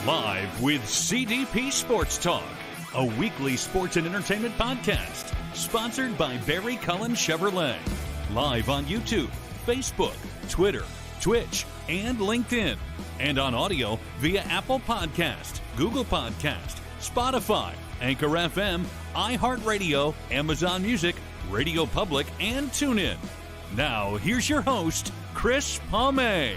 Live with CDP Sports Talk, a weekly sports and entertainment podcast sponsored by Barry Cullen Chevrolet. Live on YouTube, Facebook, Twitter, Twitch, and LinkedIn. And on audio via Apple Podcast, Google Podcast, Spotify, Anchor FM, iHeartRadio, Amazon Music, Radio Public, and TuneIn. Now, here's your host, Chris Palme.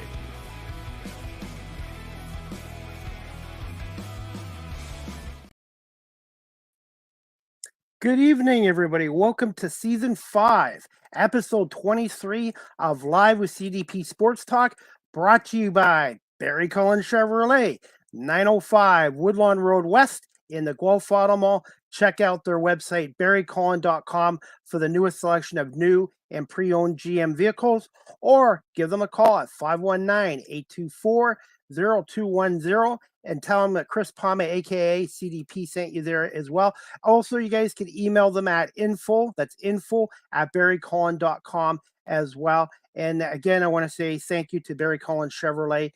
Good evening, everybody. Welcome to Season 5, Episode 23 of Live with CDP Sports Talk, brought to you by Barry Cullen Chevrolet, 905 Woodlawn Road West in the Guelph Auto Mall. Check out their website, barrycullen.com, for the newest selection of new and pre-owned GM vehicles, or give them a call at 519-824-0210 and tell them that Chris Palme, aka CDP, sent you there as well. Also, you guys can email them at info@barrycullen.com as well. And again, I want to say thank you to Barry Cullen Chevrolet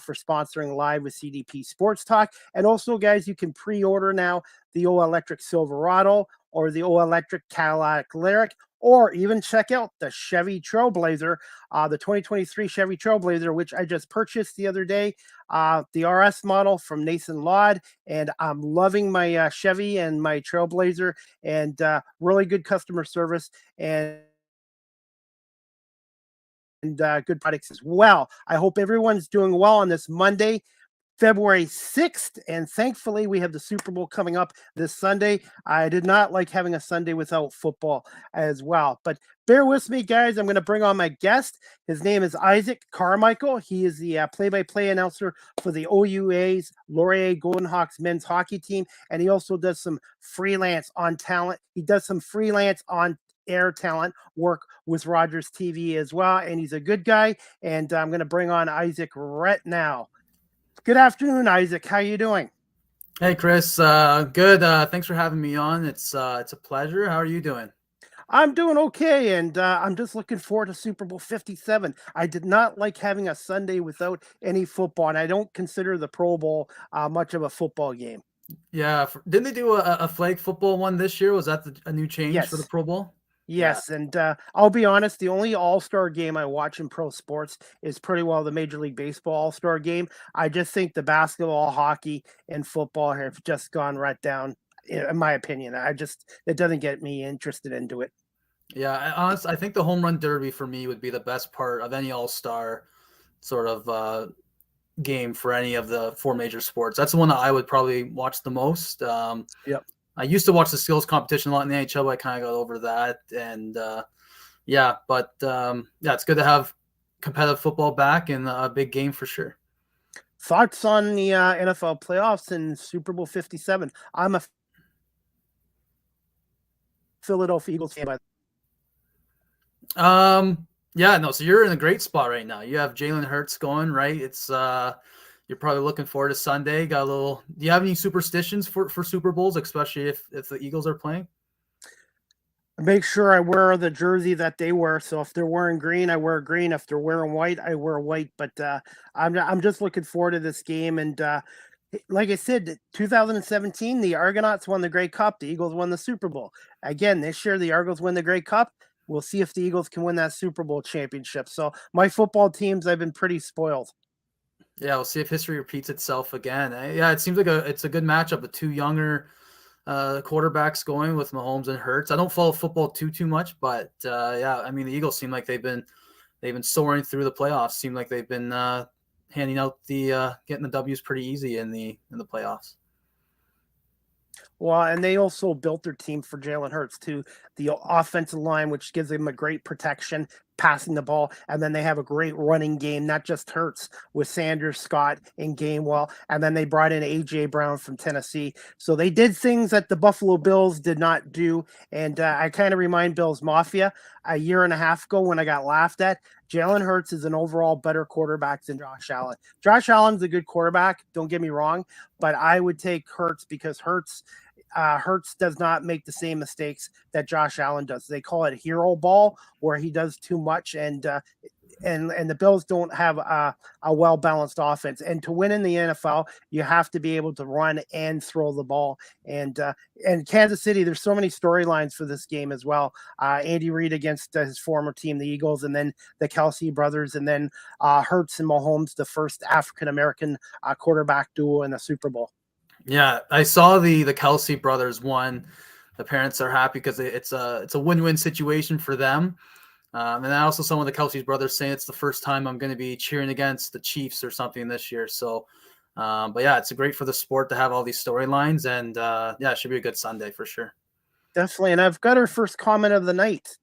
for sponsoring Live with CDP Sports Talk. And also, guys, you can pre-order now the all-electric Silverado or the all-electric Cadillac Lyriq, or even check out the Chevy Trailblazer, the 2023 Chevy Trailblazer, which I just purchased the other day, the RS model from Nathan Laud, and I'm loving my Chevy and my Trailblazer, and really good customer service and good products as well. I hope everyone's doing well on this Monday, February 6th, and thankfully we have the Super Bowl coming up this Sunday. I did not like having a Sunday without football as well, but bear with me, guys. I'm going to bring on my guest. His name is Isaac Carmichael. He is the play-by-play announcer for the OUA's Laurier Golden Hawks men's hockey team, and he also does some freelance on talent. He does some freelance on air talent work with Rogers TV as well, and he's a good guy, and I'm going to bring on Isaac right now. Good afternoon, Isaac. How you doing? Hey, Chris. Good. Thanks for having me on. It's a pleasure. How are you doing? I'm doing okay, and I'm just looking forward to Super Bowl 57. I did not like having a Sunday without any football, and I don't consider the Pro Bowl much of a football game. Yeah. Didn't they do a flag football one this year? Was that a new change for the Pro Bowl? Yes, yeah. And I'll be honest, the only all-star game I watch in pro sports is pretty well the Major League Baseball all-star game. I just think the basketball, hockey, and football have just gone right down, in my opinion. It doesn't get me interested into it. Yeah, honestly, I think the home run derby for me would be the best part of any all-star sort of game for any of the four major sports. That's the one that I would probably watch the most. Yep. I used to watch the skills competition a lot in the NHL, but I kind of got over that. And it's good to have competitive football back and a big game for sure. Thoughts on the NFL playoffs and Super Bowl 57? I'm a Philadelphia Eagles fan. So you're in a great spot right now. You have Jalen Hurts going, right? It's you're probably looking forward to Sunday. Do you have any superstitions for Super Bowls, especially if the Eagles are playing? Make sure I wear the jersey that they wear. So if they're wearing green, I wear green. If they're wearing white, I wear white. But I'm just looking forward to this game. And like I said, 2017, the Argonauts won the Grey Cup. The Eagles won the Super Bowl. Again, this year, the Argos win the Grey Cup. We'll see if the Eagles can win that Super Bowl championship. So my football teams, I've been pretty spoiled. Yeah, we'll see if history repeats itself again. Yeah, it seems like it's a good matchup with two younger quarterbacks going with Mahomes and Hurts. I don't follow football too much, but I mean the Eagles seem like they've been soaring through the playoffs. Seem like they've been handing out getting the W's pretty easy in the playoffs. Well, and they also built their team for Jalen Hurts too. The offensive line, which gives them a great protection, passing the ball, and then they have a great running game, not just Hurts, with Sanders, Scott, and Gainwell, and then they brought in A.J. Brown from Tennessee. So they did things that the Buffalo Bills did not do, and I kind of remind Bills Mafia a year and a half ago when I got laughed at. Jalen Hurts is an overall better quarterback than Josh Allen. Josh Allen's a good quarterback, don't get me wrong, but I would take Hurts because Hurts does not make the same mistakes that Josh Allen does. They call it hero ball, where he does too much, and and the Bills don't have a well-balanced offense. And to win in the NFL, you have to be able to run and throw the ball. And Kansas City, there's so many storylines for this game as well. Andy Reid against his former team, the Eagles, and then the Kelsey brothers, and then Hurts and Mahomes, the first African-American quarterback duo in the Super Bowl. Yeah, I saw the Kelsey brothers won. The parents are happy because it's a win-win situation for them. And I also saw one of the Kelsey brothers saying it's the first time I'm going to be cheering against the Chiefs or something this year. So, but yeah, it's great for the sport to have all these storylines, and yeah, it should be a good Sunday for sure. Definitely. And I've got her first comment of the night.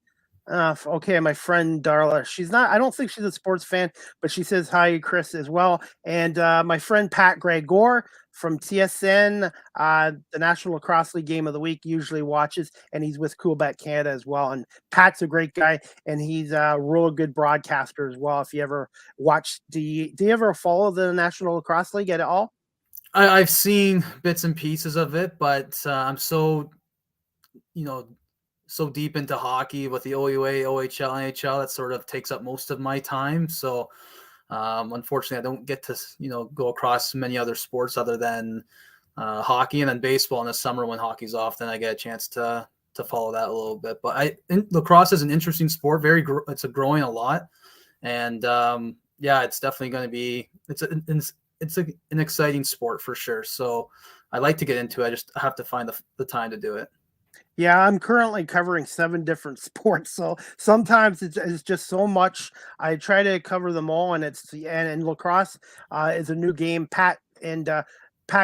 Okay, my friend Darla. She's not, I don't think she's a sports fan, but she says hi, Chris, as well. And my friend Pat Gregor from TSN, the National Lacrosse League Game of the Week, usually watches, and he's with Coolbet Canada as well. And Pat's a great guy, and he's a real good broadcaster as well. If you ever watch, do you ever follow the National Lacrosse League at all? I've seen bits and pieces of it, but I'm so deep into hockey with the OUA, OHL, NHL that sort of takes up most of my time. So unfortunately, I don't get to go across many other sports other than hockey, and then baseball in the summer when hockey's off. Then I get a chance to follow that a little bit. But lacrosse is an interesting sport. It's growing a lot, and yeah, it's definitely going to be it's an exciting sport for sure. So I like to get into it. I just have to find the time to do it. Yeah, I'm currently covering 7 different sports, so sometimes it's just so much. I try to cover them all, and lacrosse is a new game. Pat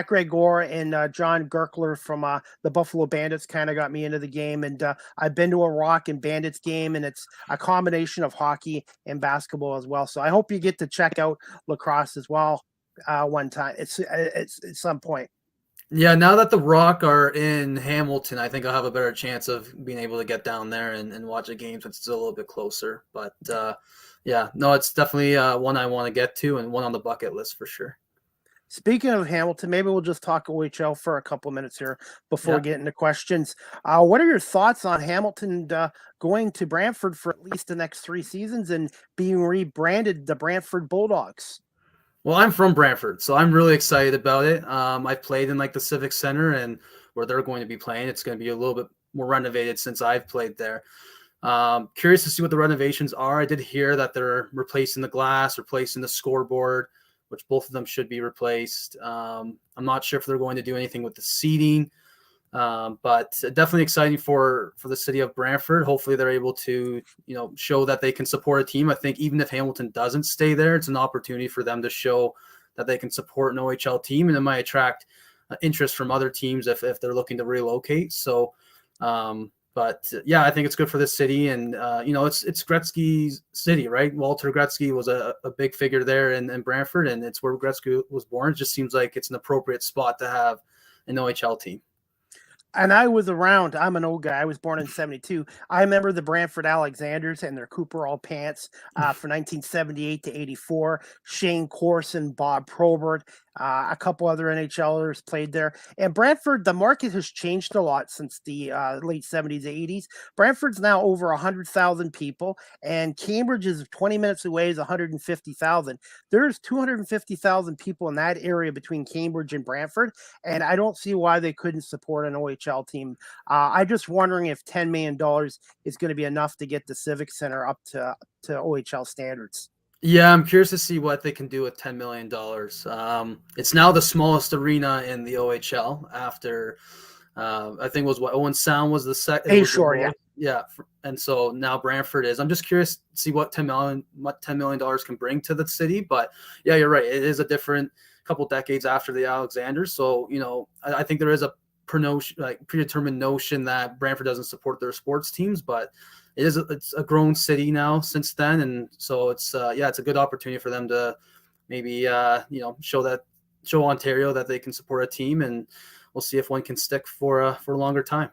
Gregor and John Gerkler from the Buffalo Bandits kind of got me into the game, and I've been to a Rock and Bandits game, and it's a combination of hockey and basketball as well. So I hope you get to check out lacrosse as well one time. It's at some point. Yeah, now that the Rock are in Hamilton, I think I'll have a better chance of being able to get down there and watch a game since it's a little bit closer. But yeah, no, it's definitely one I want to get to and one on the bucket list for sure. Speaking of Hamilton, maybe we'll just talk OHL for a couple minutes here before getting to questions. What are your thoughts on Hamilton going to Brantford for at least the next 3 seasons and being rebranded the Brantford Bulldogs? Well, I'm from Brantford, so I'm really excited about it. I've played in the Civic Center, and where they're going to be playing, it's going to be a little bit more renovated since I've played there. Curious to see what the renovations are. I did hear that they're replacing the glass, replacing the scoreboard, which both of them should be replaced. I'm not sure if they're going to do anything with the seating, but definitely exciting for the city of Brantford. Hopefully they're able to, show that they can support a team. I think even if Hamilton doesn't stay there, it's an opportunity for them to show that they can support an OHL team, and it might attract interest from other teams if they're looking to relocate. So, but yeah, I think it's good for this city, and it's Gretzky's city, right? Walter Gretzky was a big figure there in Brantford, and it's where Gretzky was born. It just seems like it's an appropriate spot to have an OHL team. And I was around. I'm an old guy. I was born in 72. I remember the Brantford Alexanders and their Cooperall pants for 1978 to 84. Shane Corson, Bob Probert, a couple other NHLers played there. And Brantford, the market has changed a lot since the late 70s, 80s. Brantford's now over 100,000 people, and Cambridge is 20 minutes away, is 150,000. There's 250,000 people in that area between Cambridge and Brantford, and I don't see why they couldn't support an OHL team. I'm just wondering if $10 million is going to be enough to get the Civic Center up to OHL standards. Yeah, I'm curious to see what they can do with $10 million. It's now the smallest arena in the OHL after, I think it was Owen Sound was the second. Bayshore, yeah. Yeah, and so now Brantford is. I'm just curious to see what $10 million can bring to the city. But yeah, you're right. It is a different couple decades after the Alexanders. So, I think there is a predetermined notion that Brantford doesn't support their sports teams, but it's a grown city now since then, and so it's a good opportunity for them to maybe show Ontario that they can support a team, and we'll see if one can stick for a longer time.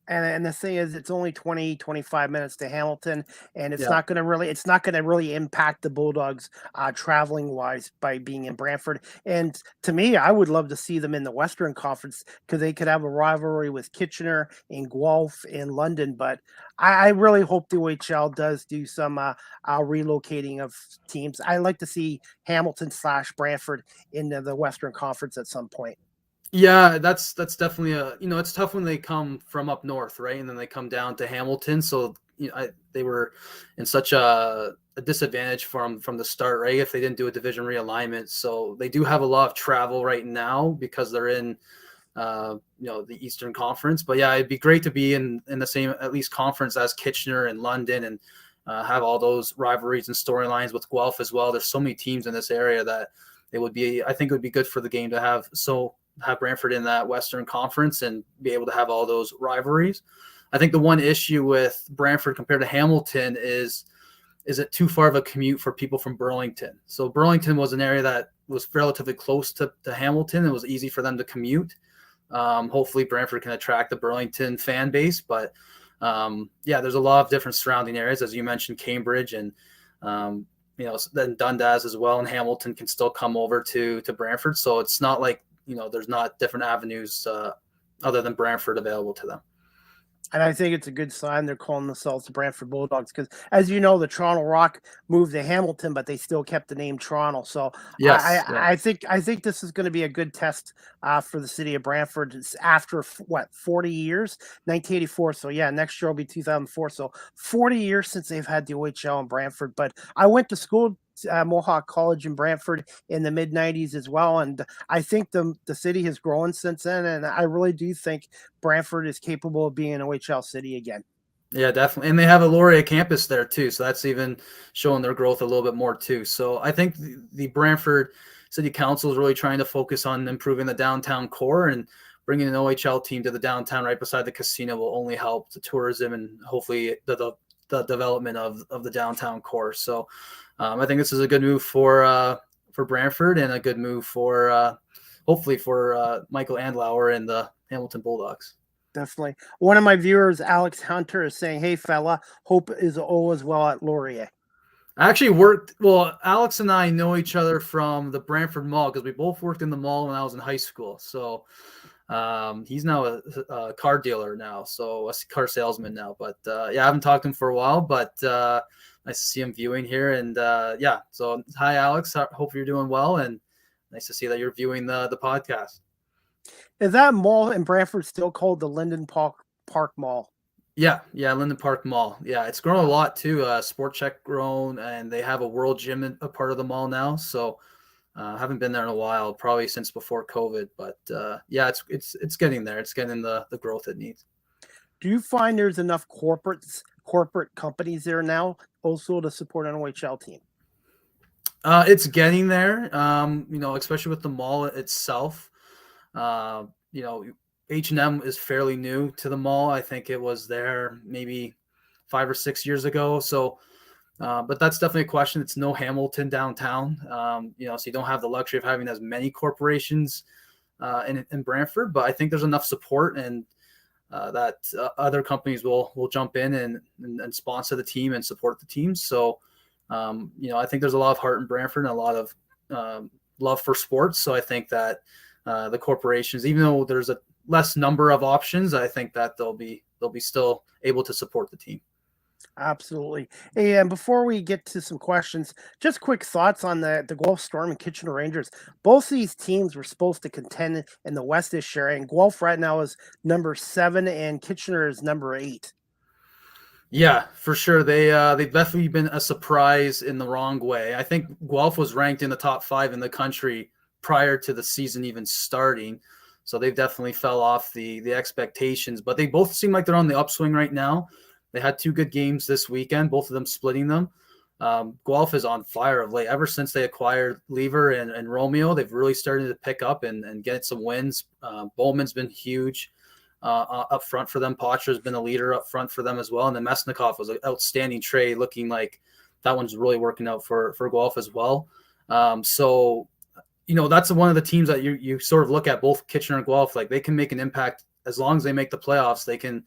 And the thing is, it's only 20, 25 minutes to Hamilton, and Yeah. it's not gonna really impact the Bulldogs, traveling wise by being in Brantford. And to me, I would love to see them in the Western Conference because they could have a rivalry with Kitchener and Guelph in London. But I really hope the OHL does do some relocating of teams. I like to see Hamilton slash Brantford in the Western Conference at some point. Yeah, that's definitely it's tough when they come from up north, right? And then they come down to Hamilton. So, they were in such a disadvantage from the start, right? If they didn't do a division realignment. So they do have a lot of travel right now because they're in the Eastern Conference. But yeah, it'd be great to be in the same at least conference as Kitchener and London, and have all those rivalries and storylines with Guelph as well. There's so many teams in this area that I think it would be good for the game to have Brantford in that Western Conference and be able to have all those rivalries. I think the one issue with Brantford compared to Hamilton is it too far of a commute for people from Burlington? So Burlington was an area that was relatively close to Hamilton. It was easy for them to commute. Hopefully Brantford can attract the Burlington fan base, but there's a lot of different surrounding areas, as you mentioned, Cambridge and then Dundas as well, and Hamilton can still come over to Brantford. So it's not like there's not different avenues other than Brantford available to them. And I think it's a good sign they're calling themselves the Brantford Bulldogs because, as you know, the Toronto Rock moved to Hamilton, but they still kept the name Toronto. So Yes. Yeah. I think this is going to be a good test for the city of Brantford. It's after 40 years, 1984. So yeah, next year will be 2004. So 40 years since they've had the OHL in Brantford. But I went to school. Mohawk College in Brantford in the mid 90s as well. And I think the city has grown since then. And I really do think Brantford is capable of being an OHL city again. Yeah, definitely. And they have a Laurier campus there too. So that's even showing their growth a little bit more too. So I think the Brantford City Council is really trying to focus on improving the downtown core, and bringing an OHL team to the downtown right beside the casino will only help the tourism and hopefully the development of the downtown core. So I think this is a good move for Brantford, and a good move for hopefully for Michael Andlauer and the Hamilton Bulldogs. Definitely. One of my viewers, Alex Hunter, is saying, "Hey, fella, hope is all as well at Laurier." I actually Alex and I know each other from the Brantford Mall because we both worked in the mall when I was in high school. So he's now a car dealer now, so a car salesman now. But I haven't talked to him for a while, but nice to see him viewing here. And so hi, Alex. Hope you're doing well, and nice to see that you're viewing the podcast. Is that mall in Brantford still called the Linden Park Mall? Yeah, Linden Park Mall. Yeah, it's grown a lot too. Sport Check grown, and they have a World Gym a part of the mall now. So haven't been there in a while, probably since before COVID. But it's getting there. It's getting the growth it needs. Do you find there's enough corporate companies there now also to support an OHL team? It's getting there. Especially with the mall itself. H&M is fairly new to the mall. I think it was there maybe 5 or 6 years ago. So, but that's definitely a question. It's no Hamilton downtown, so you don't have the luxury of having as many corporations in Brantford. But I think there's enough support, and that other companies will jump in and sponsor the team and support the team. So, I think there's a lot of heart in Brantford and a lot of love for sports. So I think that the corporations, even though there's a less number of options, I think that they'll be still able to support the team. Absolutely. And before we get to some questions, just quick thoughts on the Guelph Storm and Kitchener Rangers. Both these teams were supposed to contend in the West this year, and Guelph right now is number 7 and Kitchener is number 8. Yeah, for sure. They've definitely been a surprise in the wrong way. I think Guelph was ranked in the top 5 in the country prior to the season even starting. So they've definitely fell off the expectations, but they both seem like they're on the upswing right now. They had 2 good games this weekend, both of them splitting them. Guelph is on fire of late. Ever since they acquired Lever and Romeo, they've really started to pick up and get some wins. Bowman's been huge up front for them. Potra's been a leader up front for them as well. And then Mesnikov was an outstanding trade, looking like that one's really working out for Guelph as well. That's one of the teams that you sort of look at, both Kitchener and Guelph, like they can make an impact as long as they make the playoffs, they can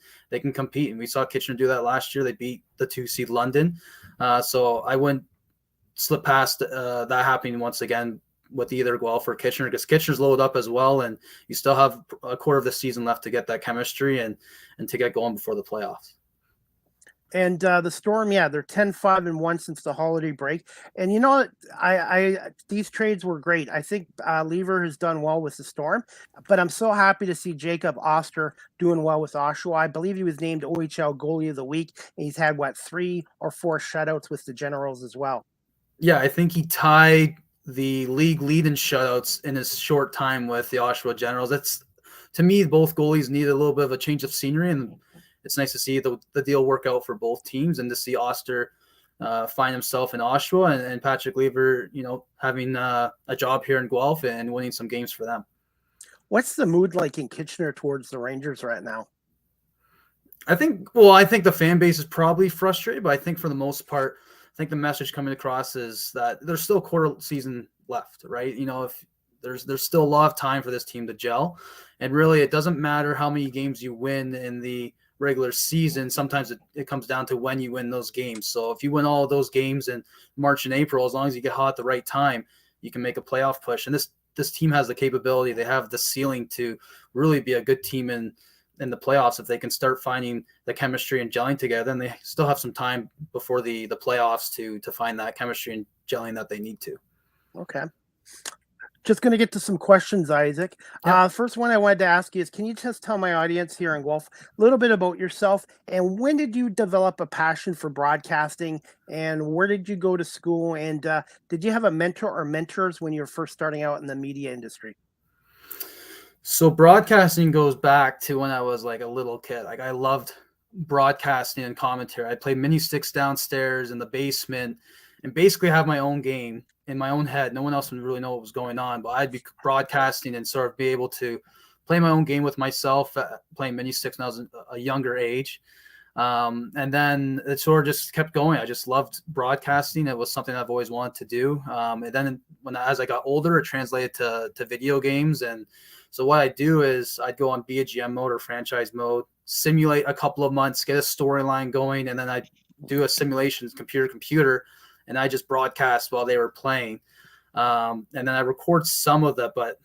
compete. And we saw Kitchener do that last year. They beat the 2 seed London. So I wouldn't slip past that happening once again with either Guelph or Kitchener, because Kitchener's loaded up as well, and you still have a quarter of the season left to get that chemistry and to get going before the playoffs. And the Storm, they're 10-5-1 since the holiday break. And I these trades were great. I think Lever has done well with the Storm, but I'm so happy to see Jacob Oster doing well with Oshawa. I believe he was named OHL Goalie of the Week, and he's had 3 or 4 shutouts with the Generals as well. Yeah, I think he tied the league lead in shutouts in his short time with the Oshawa Generals. That's, to me, both goalies need a little bit of a change of scenery, and it's nice to see the deal work out for both teams, and to see Oster find himself in Oshawa and Patrick Lever, having a job here in Guelph and winning some games for them. What's the mood like in Kitchener towards the Rangers right now? I think the fan base is probably frustrated, but I think for the most part, I think the message coming across is that there's still a quarter season left, right? If there's still a lot of time for this team to gel, and really it doesn't matter how many games you win in the regular season. Sometimes it comes down to when you win those games. So if you win all of those games in March and April, as long as you get hot at the right time, you can make a playoff push. And this team has the capability. They have the ceiling to really be a good team in the playoffs if they can start finding the chemistry and gelling together. And they still have some time before the playoffs to find that chemistry and gelling that they need to. Okay. Just going to get to some questions, Isaac. Yep. First one I wanted to ask you is, can you just tell my audience here in Guelph a little bit about yourself, and when did you develop a passion for broadcasting, and where did you go to school, and did you have a mentor or mentors when you were first starting out in the media industry? So broadcasting goes back to when I was like a little kid. Like, I loved broadcasting and commentary. I played mini sticks downstairs in the basement and basically have my own game in my own head. No one else would really know what was going on, but I'd be broadcasting and sort of be able to play my own game with myself, playing mini sticks when I was a younger age. And then it sort of just kept going. I just loved broadcasting. It was something I've always wanted to do. And then as I got older, it translated to video games. And so what I do is I'd go on be a GM mode or franchise mode, simulate a couple of months, get a storyline going, and then I'd do a simulation computer, and I just broadcast while they were playing. And then I record some of that, but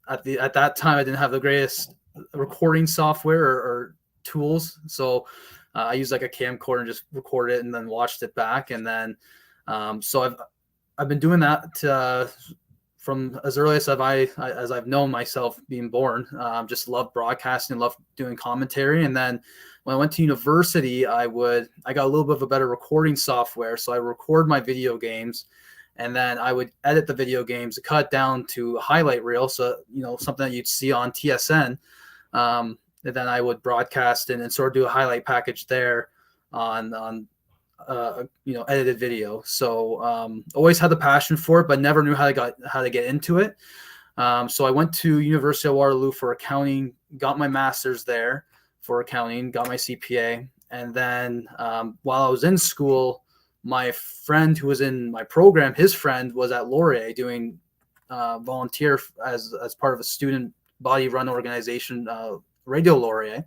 at that time I didn't have the greatest recording software or tools. So I used like a camcorder and just recorded it and then watched it back. And then so I've been doing that from as early as I've known myself being born. Just love broadcasting, love doing commentary. And then when I went to university, I got a little bit of a better recording software. So I record my video games, and then I would edit the video games, cut down to a highlight reel. So, something that you'd see on TSN. And then I would broadcast and sort of do a highlight package there on edited video. So always had the passion for it, but never knew how to get into it. So I went to University of Waterloo for accounting, got my master's there for accounting, got my CPA. And then while I was in school, my friend who was in my program, his friend was at Laurier doing volunteer as part of a student body run organization, Radio Laurier.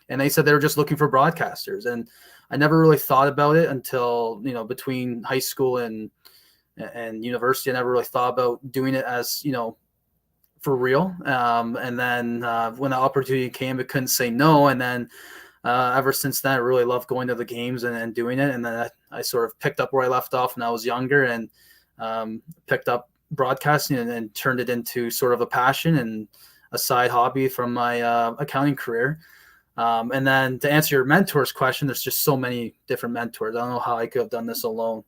And they said they were just looking for broadcasters. And I never really thought about it until, between high school and university, I never really thought about doing it as, for real. And then when the opportunity came, I couldn't say no. And then ever since then, I really love going to the games and doing it. And then I sort of picked up where I left off when I was younger, and picked up broadcasting and turned it into sort of a passion and a side hobby from my accounting career. And then to answer your mentors question, there's just so many different mentors. I don't know how I could have done this alone.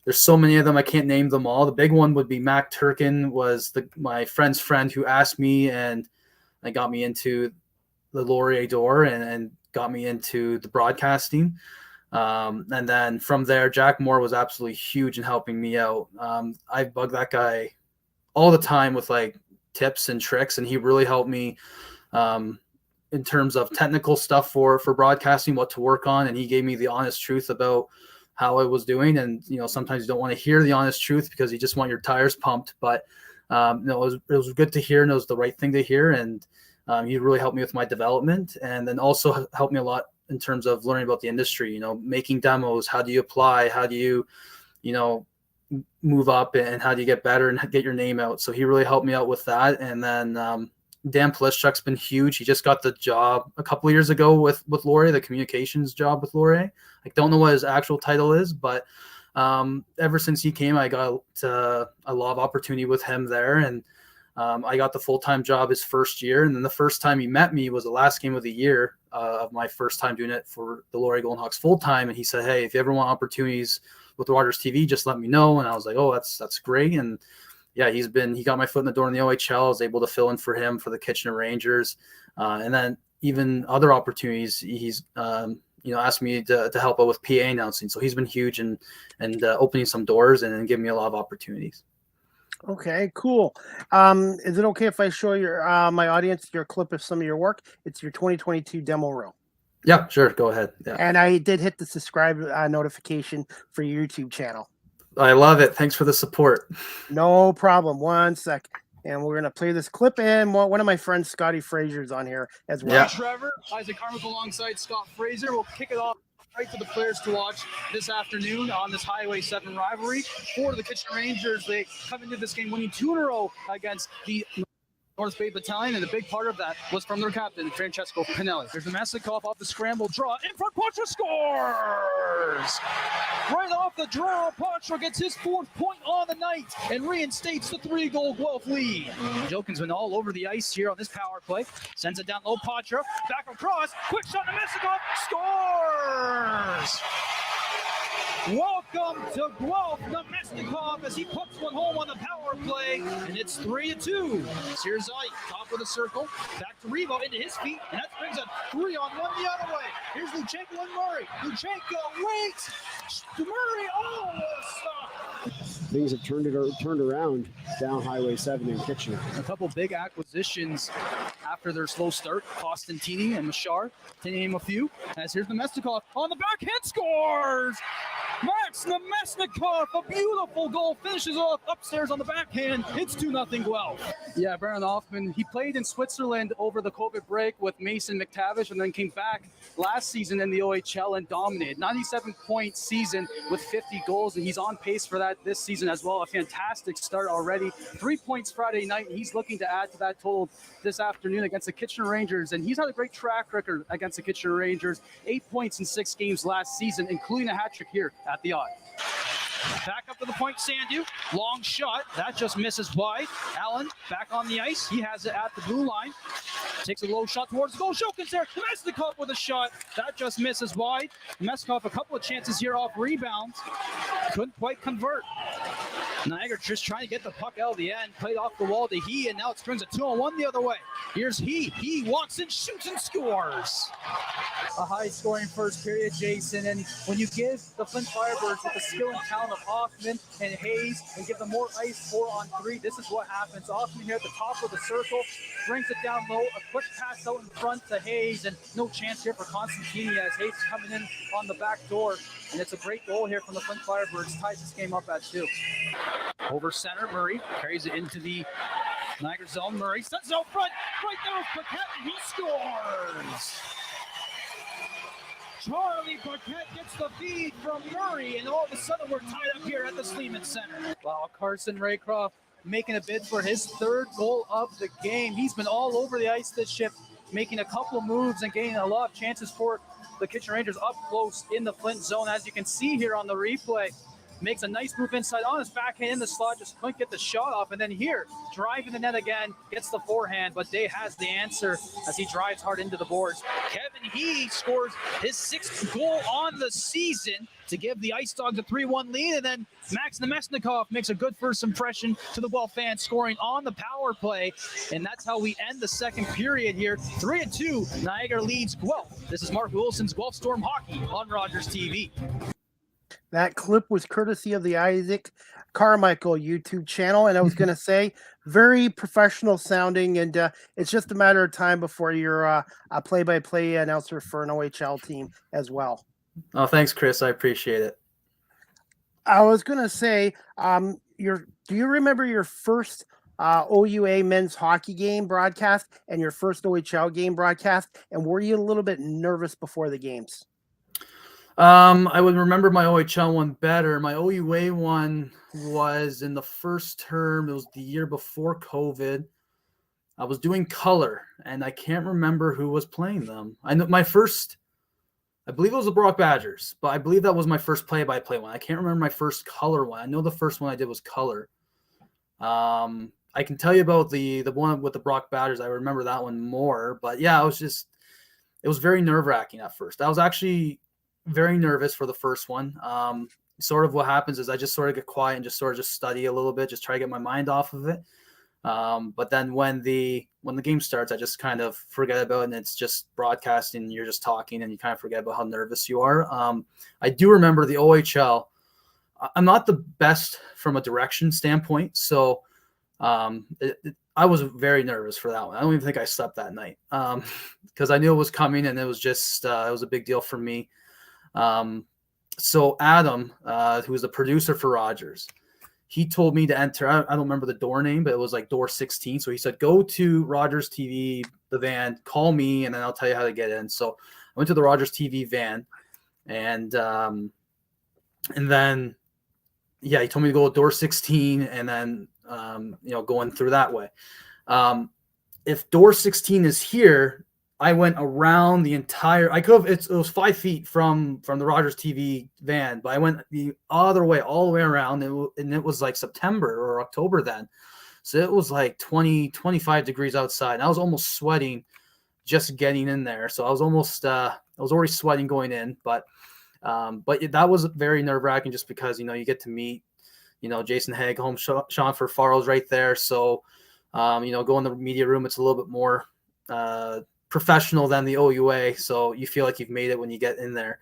There's so many of them. I can't name them all. The big one would be Mac Turkin, was my friend's friend who asked me and got me into the Laurier door and got me into the broadcasting. And then from there, Jack Moore was absolutely huge in helping me out. I bug that guy all the time with like tips and tricks, and he really helped me in terms of technical stuff for broadcasting, what to work on. And he gave me the honest truth about how I was doing. And, sometimes you don't want to hear the honest truth because you just want your tires pumped, but it was good to hear, and it was the right thing to hear. And He really helped me with my development, and then also helped me a lot in terms of learning about the industry, making demos. How do you apply? How do you, move up, and how do you get better and get your name out? So he really helped me out with that. And then Dan Pliszczuk's been huge. He just got the job a couple of years ago with Laurier, the communications job with Laurier. I don't know what his actual title is, but ever since he came, I got a lot of opportunity with him there. And I got the full-time job his first year. And then the first time he met me was the last game of the year of my first time doing it for the Laurier Golden Hawks full-time. And he said, hey, if you ever want opportunities with Rogers TV, just let me know. And I was like, oh, that's great. And yeah, he got my foot in the door in the OHL. I was able to fill in for him for the Kitchener Rangers. And then even other opportunities, he's, asked me to help out with PA announcing. So he's been huge and opening some doors and giving me a lot of opportunities. Okay, cool. Is it okay if I show my audience your clip of some of your work? It's your 2022 demo reel. Yeah, sure. Go ahead. Yeah. And I did hit the subscribe notification for your YouTube channel. I love it. Thanks for the support. No problem. 1 sec. And we're going to play this clip. And one of my friends, Scotty Frazier's on here as well. Yeah. Trevor, Isaac Carmichael alongside Scott Fraser. We'll kick it off right to the players to watch this afternoon on this Highway 7 rivalry. For the Kitchener Rangers, they come into this game winning 2 in a row against the North Bay Battalion, and a big part of that was from their captain, Francesco Pinelli. There's Nemesnikov off the scramble draw. In front, Poitras scores! Right off the draw, Poitras gets his 4th point on the night and reinstates the 3-goal Guelph lead. Jokin's been all over the ice here on this power play. Sends it down low, Poitras. Back across. Quick shot, Nemesnikov scores! Welcome to Guelph, Nemesnikov, as he puts one home on the power play, and it's 3-2. Here's Ike, top of the circle, back to Revo, into his feet, and that brings a 3-on-1 the other way. Here's Luchenko and Murray. Luchenko waits. Murray, stop. Things have turned around down Highway 7 in Kitchener. A couple big acquisitions after their slow start. Costantini and Machar, to name a few. As here's Nemesnikov on the backhand, scores! Max Nemesnikov, a beautiful goal, finishes off upstairs on the backhand. It's 2-0 Guelph. Yeah, Baron Hoffman, he played in Switzerland over the COVID break with Mason McTavish and then came back last season in the OHL and dominated. 97-point season with 50 goals, and he's on pace for that this season as well. A fantastic start already. 3 points Friday night, and he's looking to add to that total this afternoon against the Kitchener Rangers, and he's had a great track record against the Kitchener Rangers. 8 points in 6 games last season, including a hat trick here at the Odd. Back up to the point, Sandu. Long shot. That just misses wide. Allen back on the ice. He has it at the blue line. Takes a low shot towards the goal. Jokin's there. Nemesnikov with a shot. That just misses wide. Nemesnikov a couple of chances here off rebounds. Couldn't quite convert. Niagara just trying to get the puck out of the end. Played off the wall to He, and now it springs a 2-on-1 the other way. Here's He. He walks in, shoots, and scores. A high-scoring first period, Jason. And when you give the Flint Firebirds with the skill and talent of Hoffman and Hayes and give them more ice 4-on-3, this is what happens. Hoffman here at the top of the circle, brings it down low, a quick pass out in front to Hayes, and no chance here for Constantini as Hayes is coming in on the back door. And it's a great goal here from the Flint Firebirds. Ties this game up at 2. Over center, Murray carries it into the Niagara zone. Murray sends it out front, right there with Paquette, and he scores. Charlie Paquette gets the feed from Murray, and all of a sudden we're tied up here at the Sleeman Center. Wow, Carson Raycroft making a bid for his 3rd goal of the game. He's been all over the ice this shift, making a couple of moves and gaining a lot of chances for the Kitchener Rangers up close in the Flint zone. As you can see here on the replay, makes a nice move inside on his backhand in the slot, just couldn't get the shot off. And then here, driving the net again, gets the forehand, but Day has the answer as he drives hard into the boards. Kevin He scores his 6th goal on the season to give the Ice Dogs a 3-1 lead. And then Max Nemesnikov makes a good first impression to the Guelph fans, scoring on the power play. And that's how we end the second period here. 3-2, Niagara leads Guelph. This is Mark Wilson's Guelph Storm Hockey on Rogers TV. That clip was courtesy of the Isaac Carmichael YouTube channel. And I was going to say, very professional sounding. And it's just a matter of time before you're a play-by-play announcer for an OHL team as well. Oh, thanks, Chris. I appreciate it. I was going to say, do you remember your first OUA men's hockey game broadcast and your first OHL game broadcast? And were you a little bit nervous before the games? I would remember my OHL one better. My OUA one was in the first term. It was the year before COVID. I was doing color, and I can't remember who was playing them. I know I believe it was the Brock Badgers, but I believe that was my first play-by-play one. I can't remember my first color one. I know the first one I did was color. I can tell you about the one with the Brock Badgers. I remember that one more, but yeah, it was very nerve-wracking at first. I was actually very nervous for the first one. Sort of what happens is I just sort of get quiet and just sort of just study a little bit, just try to get my mind off of it. But then when the game starts, I just kind of forget about it, and it's just broadcasting. You're just talking, and you kind of forget about how nervous you are. I do remember the OHL. I'm not the best from a direction standpoint, so I was very nervous for that one. I don't even think I slept that night because I knew it was coming, and it was just it was a big deal for me. So Adam, who was the producer for Rogers, he told me to enter. I don't remember the door name, but it was like door 16. So he said, go to Rogers TV, the van, call me, and then I'll tell you how to get in. So I went to the Rogers TV van, and then, yeah, he told me to go to door 16 and then, going through that way. If door 16 is here, I went around the entire. It was 5 feet from the Rogers TV van, but I went the other way, all the way around, and it was like September or October then, so it was like 25 degrees outside, and I was almost sweating just getting in there. So I was already sweating going in, but that was very nerve-wracking just because you get to meet Jason Hagholm, Sean Farfar's right there, so go in the media room. It's a little bit more professional than the OUA, so you feel like you've made it when you get in there.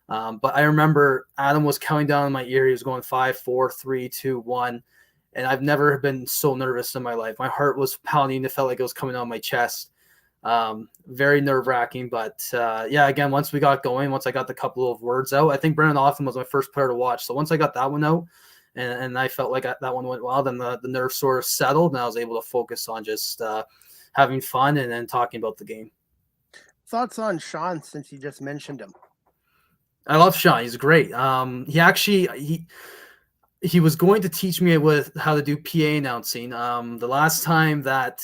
But I remember Adam was counting down in my ear. He was going 5, 4, 3, 2, 1, and I've never been so nervous in my life. My heart was pounding. It felt like it was coming out of my chest. Very nerve-wracking, but again, once we got going, once I got the couple of words out, I think Brennan Otham was my first player to watch. So once I got that one out, and I felt like that one went well, then the nerves sort of settled, and I was able to focus on just having fun and then talking about the game. Thoughts on Sean, since you just mentioned him? I love Sean. He's great. He was going to teach me with how to do PA announcing. The last time that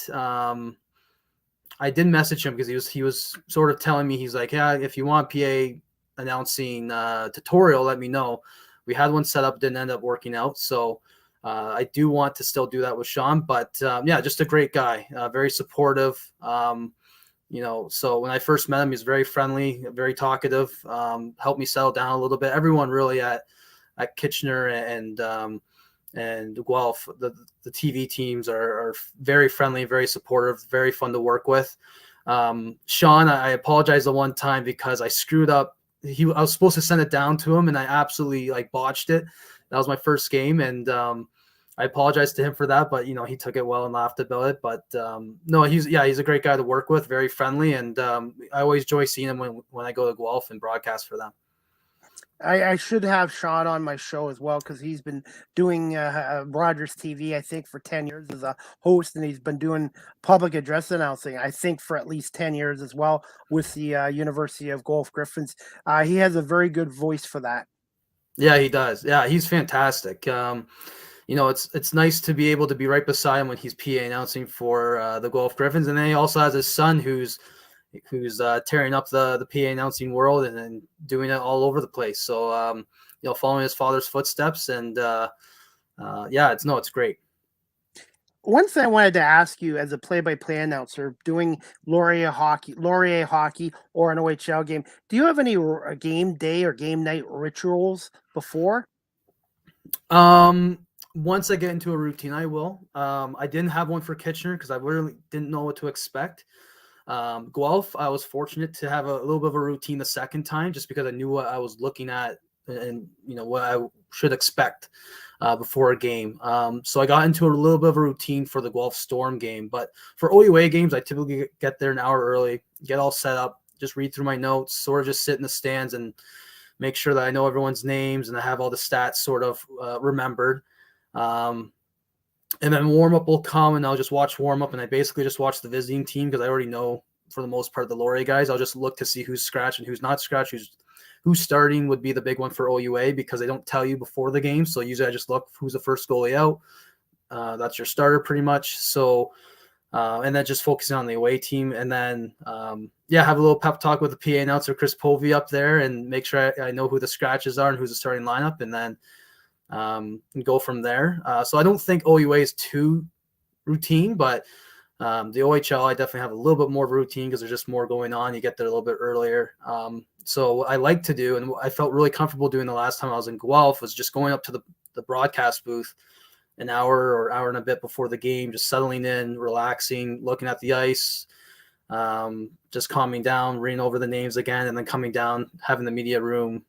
I did message him, because he was sort of telling me, he's like, yeah, if you want PA announcing tutorial, let me know. We had one set up, didn't end up working out. So I do want to still do that with Sean, but just a great guy, very supportive. So when I first met him, he's very friendly, very talkative, helped me settle down a little bit. Everyone really at Kitchener and Guelph, the TV teams are very friendly, very supportive, very fun to work with. Sean, I apologize the one time because I screwed up. I was supposed to send it down to him, and I absolutely botched it. That was my first game, and I apologize to him for that, but he took it well and laughed about it. But no, he's a great guy to work with, very friendly, and I always enjoy seeing him when I go to Guelph and broadcast for them. I should have Sean on my show as well, because he's been doing Rogers TV, I think, for 10 years as a host, and he's been doing public address announcing, I think, for at least 10 years as well with the University of Guelph Griffins. He has a very good voice for that. Yeah, he does. Yeah, he's fantastic. It's nice to be able to be right beside him when he's PA announcing for the Guelph Griffins, and then he also has his son who's tearing up the PA announcing world and doing it all over the place. So following his father's footsteps, and it's great. One thing I wanted to ask you, as a play-by-play announcer doing Laurier hockey or an OHL game, do you have any game day or game night rituals before? Once I get into a routine, I will. I didn't have one for Kitchener because I really didn't know what to expect. Guelph, I was fortunate to have a little bit of a routine the second time, just because I knew what I was looking at and what I should expect before a game. So I got into a little bit of a routine for the Guelph Storm game. But for OUA games, I typically get there an hour early, get all set up, just read through my notes, sort of just sit in the stands and make sure that I know everyone's names and I have all the stats sort of remembered. And then warm up will come, and I'll just watch warm up, and I basically just watch the visiting team because I already know for the most part the Laurier guys. I'll just look to see who's scratched and who's not scratched. Who's starting would be the big one for OUA because they don't tell you before the game. So usually I just look who's the first goalie out. That's your starter pretty much. So and then just focusing on the away team, and then have a little pep talk with the PA announcer Chris Povey up there, and make sure I know who the scratches are and who's the starting lineup, and then go from there. So I don't think OUA is too routine, but the OHL I definitely have a little bit more of a routine because there's just more going on. You get there a little bit earlier. So what I like to do, and I felt really comfortable doing the last time I was in Guelph, was just going up to the broadcast booth an hour or hour and a bit before the game, just settling in, relaxing, looking at the ice, just calming down, reading over the names again, and then coming down, having the media room,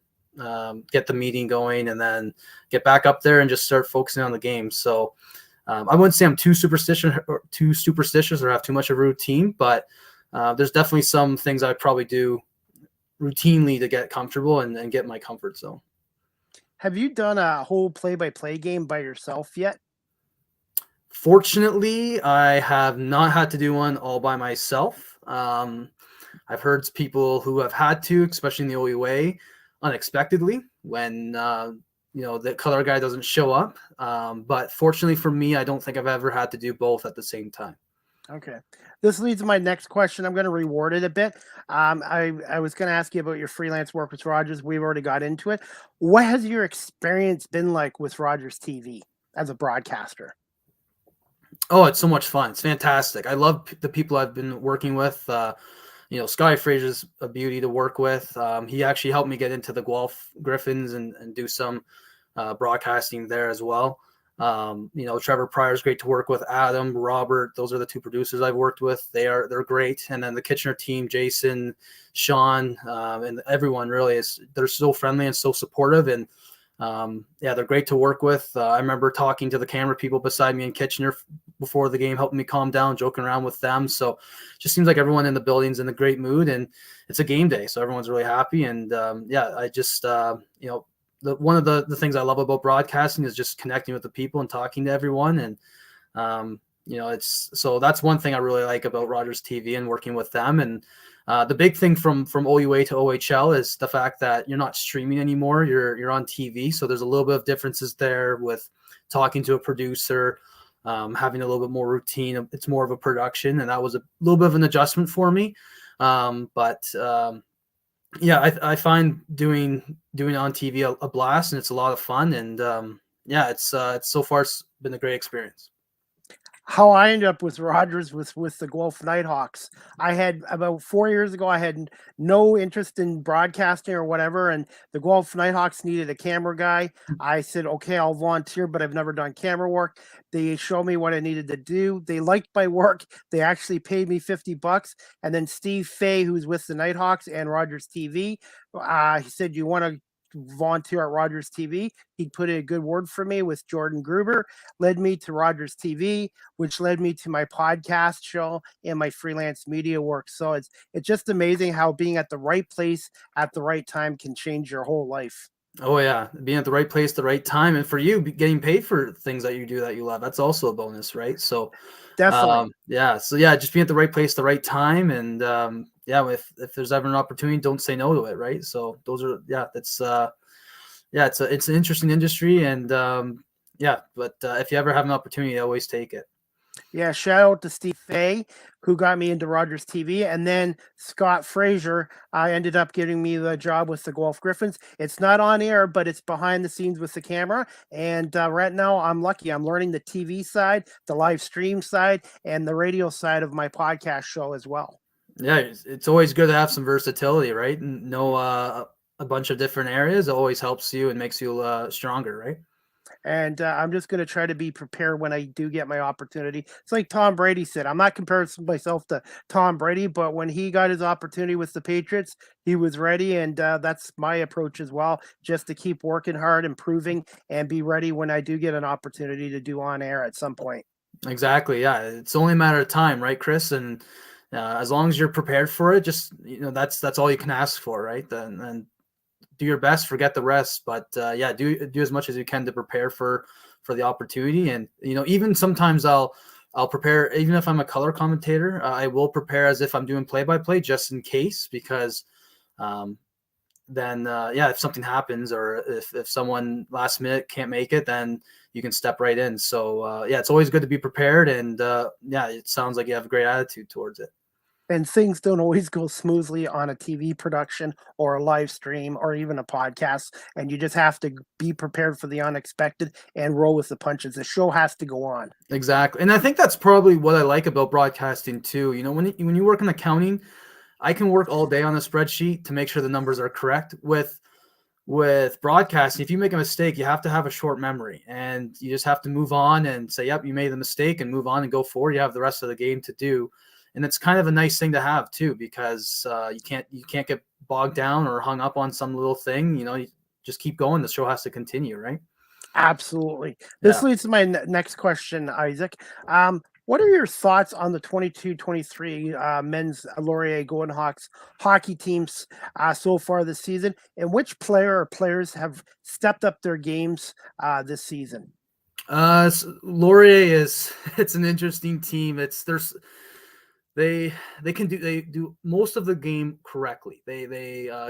get the meeting going, and then get back up there and just start focusing on the game. So I wouldn't say I'm too superstitious or have too much of a routine, but there's definitely some things I probably do routinely to get comfortable and get my comfort zone. Have you done a whole play-by-play game by yourself yet? Fortunately, I have not had to do one all by myself. I've heard people who have had to, especially in the OUA, unexpectedly when the color guy doesn't show up. But fortunately for me, I don't think I've ever had to do both at the same time. Okay. This leads to my next question. I'm going to reward it a bit. I was going to ask you about your freelance work with Rogers. We've already got into it. What has your experience been like with Rogers TV as a broadcaster? Oh, it's so much fun. It's fantastic. I love the people I've been working with. Sky Fraser's a beauty to work with. He actually helped me get into the Guelph Griffins and do some broadcasting there as well. Trevor Pryor's great to work with. Adam, Robert, those are the two producers I've worked with. They're great. And then the Kitchener team, Jason, Sean, and everyone really they're so friendly and so supportive. And they're great to work with. I remember talking to the camera people beside me in Kitchener before the game, helping me calm down, joking around with them. So it just seems like everyone in the building's in a great mood, and it's a game day, so everyone's really happy. And I just one of the things I love about broadcasting is just connecting with the people and talking to everyone. And that's one thing I really like about Rogers TV and working with them. And the big thing from OUA to OHL is the fact that you're not streaming anymore. You're on TV. So there's a little bit of differences there with talking to a producer, having a little bit more routine. It's more of a production, and that was a little bit of an adjustment for me. I find doing it on TV a blast, and it's a lot of fun. And it's so far it's been a great experience. How I ended up with Rogers was with the Guelph Nighthawks. I had about 4 years ago, I had no interest in broadcasting or whatever, and the Guelph Nighthawks needed a camera guy. I said, okay, I'll volunteer, but I've never done camera work. They showed me what I needed to do. They liked my work. They actually paid me $50. And then Steve Fay, who's with the Nighthawks and Rogers TV, he said, you want to volunteer at Rogers TV? He put in a good word for me with Jordan Gruber, led me to Rogers TV, which led me to my podcast show and my freelance media work. So it's just amazing how being at the right place at the right time can change your whole life. Oh yeah, being at the right place, the right time, and for you, getting paid for things that you do that you love, that's also a bonus, right? So definitely, just being at the right place, the right time, and if there's ever an opportunity, don't say no to it, right? So those are it's an interesting industry, and but if you ever have an opportunity, always take it. Yeah, shout out to Steve Fay, who got me into Rogers TV, and then Scott Fraser ended up getting me the job with the Guelph Griffins. It's not on air, but it's behind the scenes with the camera. And right now, I'm lucky. I'm learning the TV side, the live stream side, and the radio side of my podcast show as well. Yeah, it's always good to have some versatility, right? And know a bunch of different areas. It always helps you and makes you stronger, right? And I'm just going to try to be prepared when I do get my opportunity. It's like Tom Brady said, I'm not comparing myself to Tom Brady, but when he got his opportunity with the Patriots, he was ready. And that's my approach as well, just to keep working hard, improving, and be ready when I do get an opportunity to do on air at some point. Exactly. Yeah. It's only a matter of time, right, Chris? And as long as you're prepared for it, just, that's all you can ask for, right? And do your best, forget the rest. But do as much as you can to prepare for for the opportunity. And, even sometimes I'll prepare, even if I'm a color commentator, I will prepare as if I'm doing play-by-play just in case, because then if something happens, or if someone last minute can't make it, then you can step right in. So it's always good to be prepared. And it sounds like you have a great attitude towards it. And things don't always go smoothly on a TV production or a live stream or even a podcast. And you just have to be prepared for the unexpected and roll with the punches. The show has to go on. Exactly. And I think that's probably what I like about broadcasting too. When you work in accounting, I can work all day on a spreadsheet to make sure the numbers are correct. With broadcasting, if you make a mistake, you have to have a short memory, and you just have to move on and say, yep, you made the mistake, and move on and go forward. You have the rest of the game to do. And it's kind of a nice thing to have too, because you can't get bogged down or hung up on some little thing. You just keep going. The show has to continue, right? Absolutely. This leads to my next question, Isaac. What are your thoughts on the 22-23 men's Laurier Golden Hawks hockey teams so far this season, and which player or players have stepped up their games this season? Laurier it's an interesting team. They do most of the game correctly.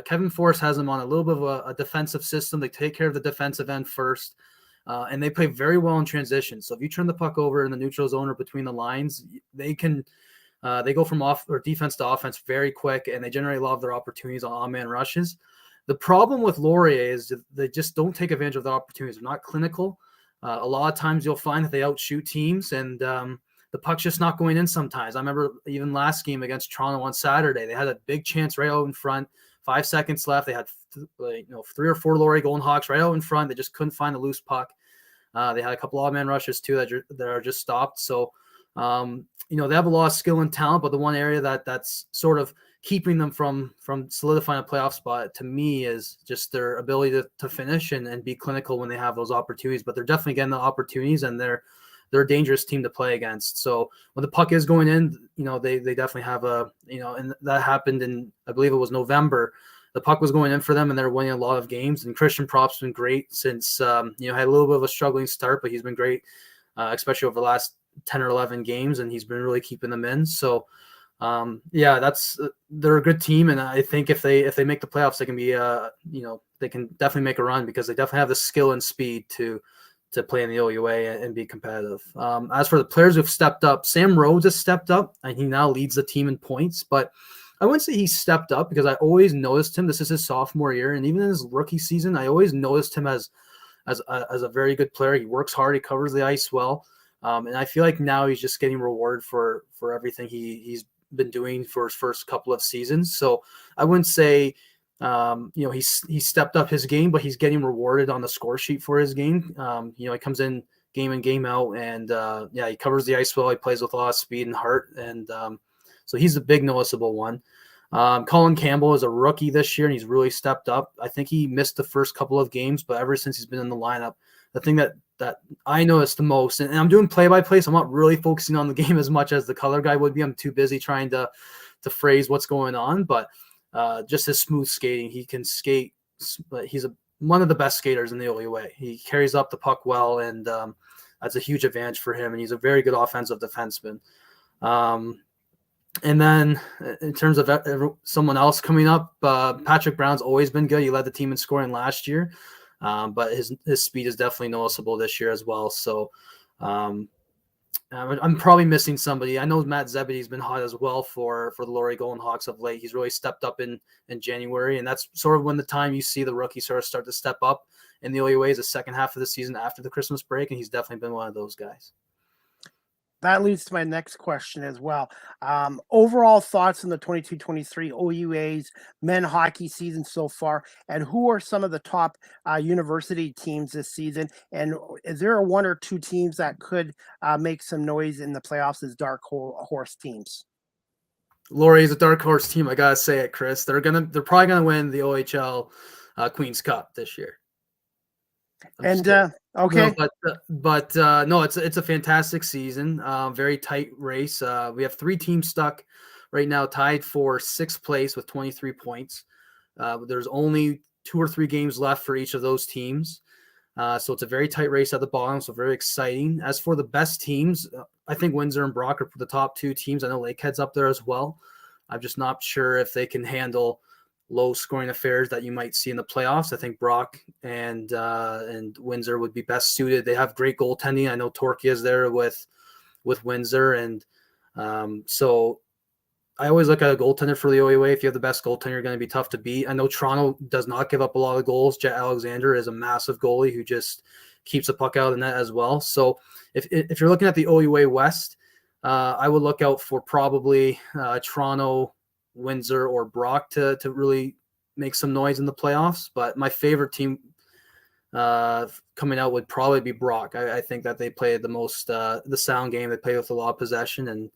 Kevin Forrest has them on a little bit of a defensive system. They take care of the defensive end first. And they play very well in transition. So if you turn the puck over in the neutral zone or between the lines, they go from off or defense to offense very quick, and they generate a lot of their opportunities on on-man rushes. The problem with Laurier is they just don't take advantage of the opportunities. They're not clinical. A lot of times you'll find that they outshoot teams, and the puck's just not going in sometimes. I remember even last game against Toronto on Saturday, they had a big chance right out in front, 5 seconds left. They had 3 or 4 Laurier Golden Hawks right out in front. They just couldn't find the loose puck. They had a couple odd man rushes too that are just stopped. So, they have a lot of skill and talent, but the one area that's sort of keeping them from solidifying a playoff spot to me is just their ability to finish and be clinical when they have those opportunities. But they're definitely getting the opportunities, and they're a dangerous team to play against. So when the puck is going in, they definitely have and that happened in, I believe it was November. The puck was going in for them, and they're winning a lot of games. And Christian Prop's been great since, had a little bit of a struggling start, but he's been great, especially over the last 10 or 11 games, and he's been really keeping them in. So, they're a good team, and I think if they make the playoffs, they can be, they can definitely make a run, because they definitely have the skill and speed to play in the OUA and be competitive. As for the players who've stepped up, Sam Rhodes has stepped up, and he now leads the team in points, but I wouldn't say he stepped up, because I always noticed him. This is his sophomore year, and even in his rookie season, I always noticed him as a very good player. He works hard. He covers the ice well, and I feel like now he's just getting rewarded for everything he's been doing for his first couple of seasons. So I wouldn't say he stepped up his game, but he's getting rewarded on the score sheet for his game. He comes in game out, and he covers the ice well. He plays with a lot of speed and heart, and so he's a big noticeable one. Colin Campbell is a rookie this year, and he's really stepped up. I think he missed the first couple of games, but ever since he's been in the lineup, the thing that I noticed the most, and I'm doing play-by-play, so I'm not really focusing on the game as much as the color guy would be. I'm too busy trying to phrase what's going on, but just his smooth skating. He can skate. He's one of the best skaters in the OUA. He carries up the puck well, and that's a huge advantage for him, and he's a very good offensive defenseman. And then in terms of someone else coming up, Patrick Brown's always been good. He led the team in scoring last year, but his speed is definitely noticeable this year as well. So I'm probably missing somebody. I know Matt Zebedee's been hot as well for the Laurier Golden Hawks of late. He's really stepped up in January, and that's sort of when the time you see the rookies sort of start to step up in the OUA is the second half of the season after the Christmas break, and he's definitely been one of those guys. That leads to my next question as well. Overall thoughts on the 22-23 OUA's men hockey season so far, and who are some of the top university teams this season? And is there one or two teams that could make some noise in the playoffs as dark horse teams? Laurier is a dark horse team. I gotta say it, Chris. They're probably gonna win the OHL Queen's Cup this year. Okay, no, it's a fantastic season. Very tight race. We have 3 teams stuck right now, tied for 6th place with 23 points. There's only 2 or 3 games left for each of those teams. So it's a very tight race at the bottom, so very exciting. As for the best teams, I think Windsor and Brock are the top two teams. I know Lakehead's up there as well. I'm just not sure if they can handle low-scoring affairs that you might see in the playoffs. I think Brock and Windsor would be best suited. They have great goaltending. I know Torquay is there with Windsor, and so I always look at a goaltender for the OUA. If you have the best goaltender, you're going to be tough to beat. I know Toronto does not give up a lot of goals. Jet Alexander is a massive goalie who just keeps the puck out of the net as well. So if you're looking at the OUA West, I would look out for probably Toronto, Windsor, or Brock to really make some noise in the playoffs. But my favorite team coming out would probably be Brock. I think that they play the most the sound game. They play with a lot of possession, and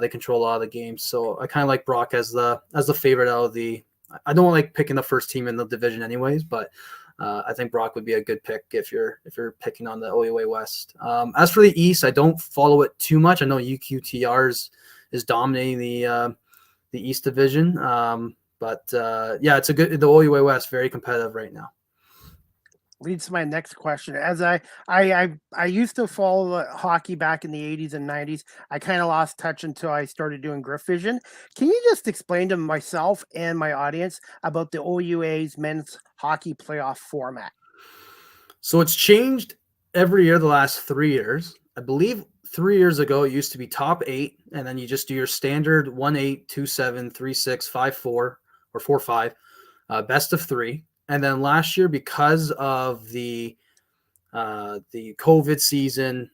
they control a lot of the games. So I kind of like Brock as the favorite out of the. I don't like picking the first team in the division anyways, but I think Brock would be a good pick if you're picking on the OUA West. As for the East, I don't follow it too much. I know UQTR is dominating the East Division, but yeah, the OUA West very competitive right now. Leads to my next question. As I used to follow hockey back in the 80s and 90s. I kind of lost touch until I started doing Griff Vision. Can you just explain to myself and my audience about the OUA's men's hockey playoff format? So it's changed every year the last 3 years. I believe 3 years ago it used to be top 8, and then you just do your standard 1-8, 2-7, 3-6, 5-4, or 4-5, best of 3. And then last year, because of the COVID season,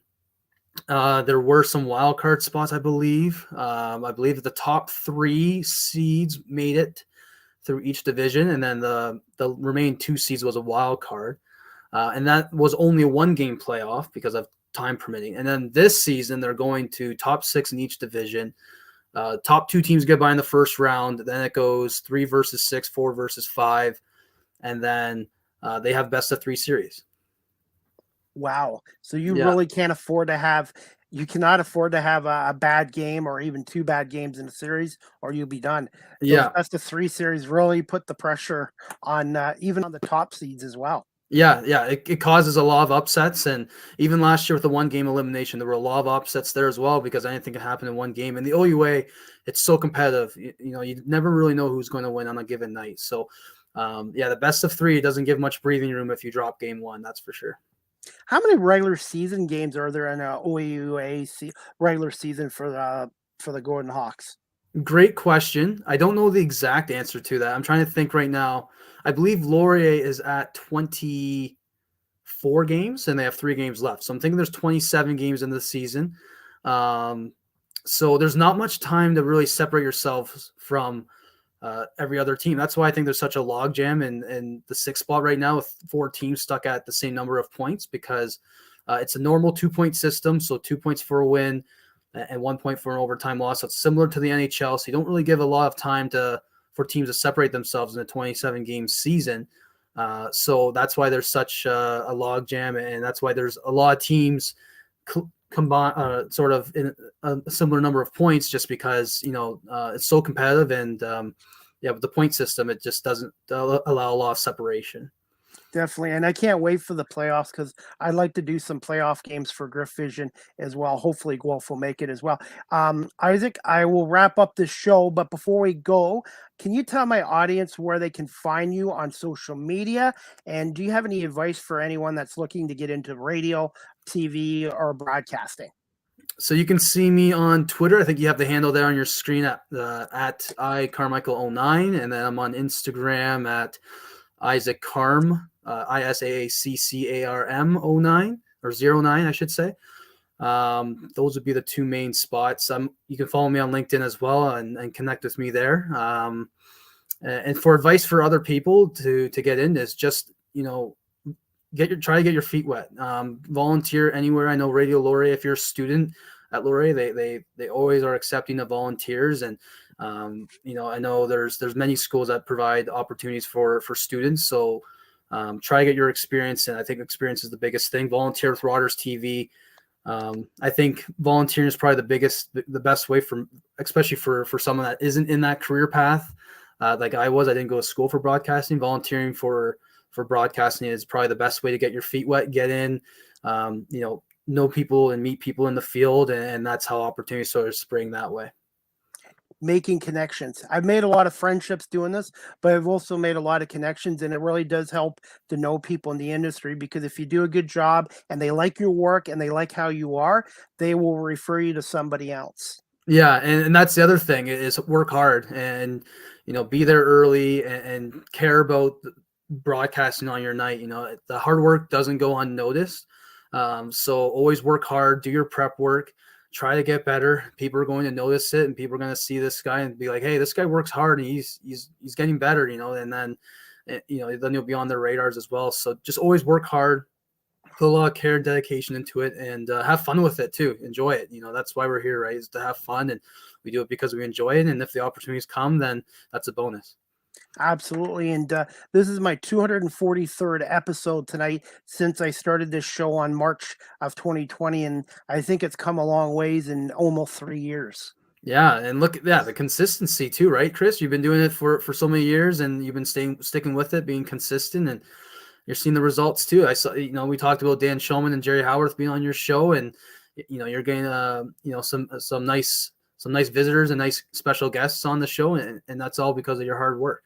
there were some wild card spots, I believe. I believe the top 3 seeds made it through each division, and then the remaining 2 seeds was a wild card. And that was only a 1-game playoff because of time permitting. And then this season, they're going to top 6 in each division. Top 2 teams get by in the first round. Then it goes 3 versus 6, 4 versus 5. And then they have best of 3 series. Wow. So you really can't afford to have – you cannot afford to have a bad game or even 2 bad games in a series, or you'll be done. Those best of 3 series really put the pressure on even on the top seeds as well. Yeah. It causes a lot of upsets. And even last year with the 1-game elimination, there were a lot of upsets there as well because anything can happen in 1 game. And the OUA, it's so competitive. You never really know who's going to win on a given night. So, the best of 3 doesn't give much breathing room if you drop game 1, that's for sure. How many regular season games are there in a OUA regular season for the Golden Hawks? Great question. I don't know the exact answer to that. I'm trying to think right now. I believe Laurier is at 24 games, and they have 3 games left. So I'm thinking there's 27 games in the season. So there's not much time to really separate yourself from every other team. That's why I think there's such a logjam in the 6th spot right now with 4 teams stuck at the same number of points because it's a normal 2-point system. So 2 points for a win and 1 point for an overtime loss. So it's similar to the NHL. So you don't really give a lot of time for teams to separate themselves in a 27-game season. So that's why there's such a logjam, and that's why there's a lot of teams combine sort of in a similar number of points just because, it's so competitive and with the point system, it just doesn't allow a lot of separation. Definitely. And I can't wait for the playoffs because I'd like to do some playoff games for Griff Vision as well. Hopefully Guelph will make it as well. Isaac, I will wrap up this show, but before we go, can you tell my audience where they can find you on social media? And do you have any advice for anyone that's looking to get into radio, TV, or broadcasting? So you can see me on Twitter. I think you have the handle there on your screen at iCarmichael09. And then I'm on Instagram at Isaac Carm, ISAACCARM 09 or 09, I should say. Those would be the 2 main spots. You can follow me on LinkedIn as well and connect with me there. And for advice for other people to get in this, just, try to get your feet wet. Volunteer anywhere. I know Radio Laurier, if you're a student at Laurier, they always are accepting of volunteers. And, I know there's many schools that provide opportunities for students. So try to get your experience. And I think experience is the biggest thing. Volunteer with Rotters TV. I think volunteering is probably the best way especially for someone that isn't in that career path. Like I didn't go to school for broadcasting. Volunteering for for broadcasting is probably the best way to get your feet wet, get in, know people and meet people in the field. And that's how opportunities sort of spring that way. Making connections. I've made a lot of friendships doing this, but I've also made a lot of connections, and it really does help to know people in the industry, because if you do a good job and they like your work and they like how you are, they will refer you to somebody else. Yeah. And that's the other thing is work hard and, be there early and care about broadcasting on your night. The hard work doesn't go unnoticed. So always work hard, do your prep work, try to get better. People are going to notice it, and people are going to see this guy and be like, hey, this guy works hard and he's getting better, and then, then you'll be on their radars as well. So just always work hard, put a lot of care and dedication into it, and have fun with it too. Enjoy it. That's why we're here, right? Is to have fun, and we do it because we enjoy it. And if the opportunities come, then that's a bonus. Absolutely. And this is my 243rd episode tonight since I started this show on March of 2020. And I think it's come a long ways in almost 3 years. Yeah. And look at that, the consistency too, right, Chris? You've been doing it for so many years, and you've been sticking with it, being consistent, and you're seeing the results too. I saw, we talked about Dan Shulman and Jerry Howarth being on your show, and, you're getting, some nice visitors and nice special guests on the show. And that's all because of your hard work.